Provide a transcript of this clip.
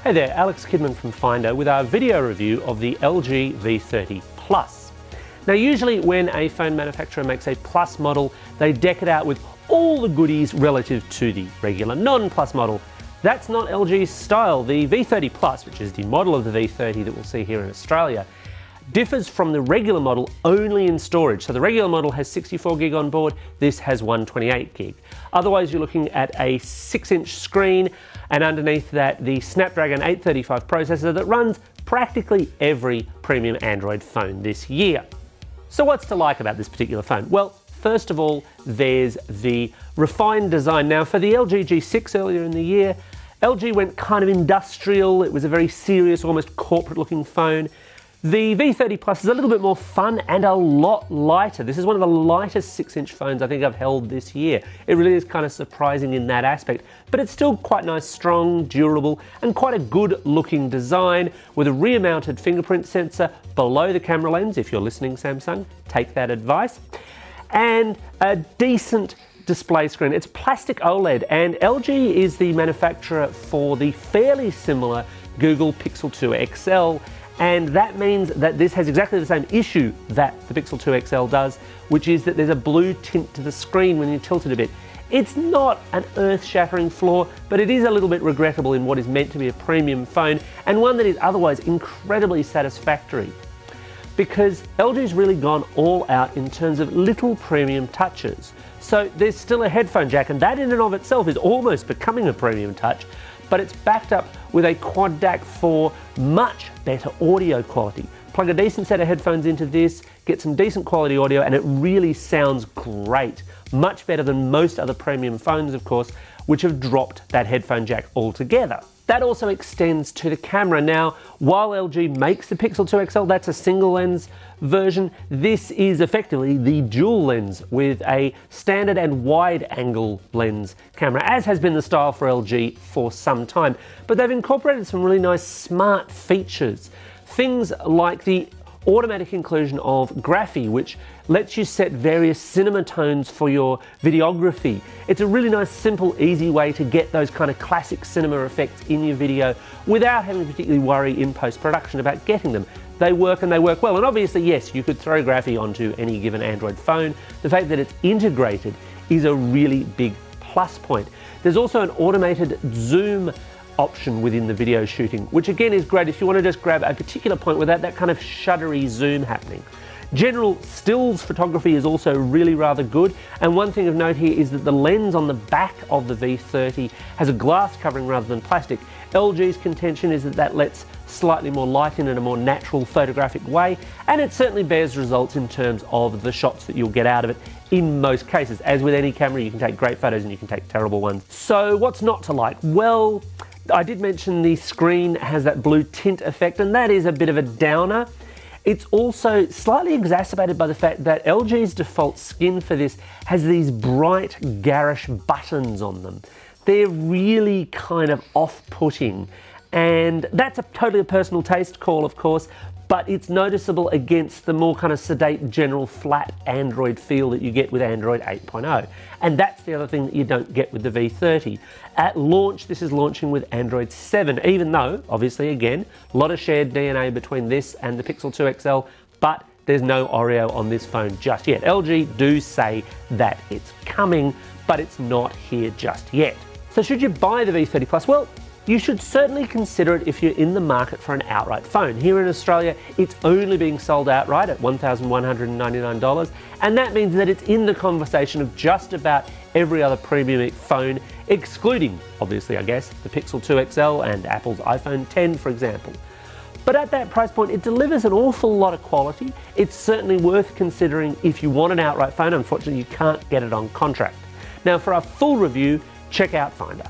Hey there, Alex Kidman from Finder with our video review of the LG V30 Plus. Now usually when a phone manufacturer makes a Plus model, they deck it out with all the goodies relative to the regular non-Plus model. That's not LG's style. The V30 Plus, which is the model of the V30 that we'll see here in Australia, differs from the regular model only in storage. So the regular model has 64 gig on board, this has 128 gig. Otherwise you're looking at a 6-inch screen, and underneath that the Snapdragon 835 processor that runs practically every premium Android phone this year. So what's to like about this particular phone? Well, first of all, there's the refined design. Now for the LG G6 earlier in the year, LG went kind of industrial. It was a very serious, almost corporate looking phone. The V30 Plus is a little bit more fun and a lot lighter. This is one of the lightest 6-inch phones I think I've held this year. It really is kind of surprising in that aspect, but it's still quite nice, strong, durable, and quite a good looking design with a rear-mounted fingerprint sensor below the camera lens. If you're listening, Samsung, take that advice. And a decent display screen. It's plastic OLED, and LG is the manufacturer for the fairly similar Google Pixel 2 XL. And that means that this has exactly the same issue that the Pixel 2 XL does, which is that there's a blue tint to the screen when you tilt it a bit. It's not an earth-shattering flaw, but it is a little bit regrettable in what is meant to be a premium phone, and one that is otherwise incredibly satisfactory. Because LG's really gone all out in terms of little premium touches. So there's still a headphone jack, and that in and of itself is almost becoming a premium touch, but it's backed up with a quad DAC for much better audio quality. Plug a decent set of headphones into this, get some decent quality audio, and it really sounds great. Much better than most other premium phones, of course, which have dropped that headphone jack altogether. That also extends to the camera. Now, while LG makes the Pixel 2 XL, that's a single lens version, this is effectively the dual lens with a standard and wide angle lens camera, as has been the style for LG for some time. But they've incorporated some really nice smart features. Things like the automatic inclusion of Graphy, which lets you set various cinema tones for your videography. It's a really nice, simple, easy way to get those kind of classic cinema effects in your video without having to particularly worry in post-production about getting them. They work and they work well. And obviously, yes, you could throw Graphy onto any given Android phone. The fact that it's integrated is a really big plus point. There's also an automated zoom option within the video shooting, which again is great if you want to just grab a particular point without that kind of shuddery zoom happening. General stills photography is also really rather good, and one thing of note here is that the lens on the back of the V30 has a glass covering rather than plastic. LG's contention is that that lets slightly more light in a more natural photographic way, and it certainly bears results in terms of the shots that you'll get out of it in most cases. As with any camera, you can take great photos and you can take terrible ones. So what's not to like? Well, I did mention the screen has that blue tint effect, and that is a bit of a downer. It's also slightly exacerbated by the fact that LG's default skin for this has these bright, garish buttons on them. They're really kind of off-putting, and that's totally a personal taste call, of course, but it's noticeable against the more kind of sedate, general, flat Android feel that you get with Android 8.0. And that's the other thing that you don't get with the V30. At launch, this is launching with Android 7, even though, obviously, again, a lot of shared DNA between this and the Pixel 2 XL, but there's no Oreo on this phone just yet. LG do say that it's coming, but it's not here just yet. So should you buy the V30 Plus? Well, you should certainly consider it if you're in the market for an outright phone. Here in Australia, it's only being sold outright at $1,199, and that means that it's in the conversation of just about every other premium phone, excluding, obviously, I guess, the Pixel 2 XL and Apple's iPhone 10, for example. But at that price point, it delivers an awful lot of quality. It's certainly worth considering if you want an outright phone. Unfortunately, you can't get it on contract. Now, for our full review, check out Finder.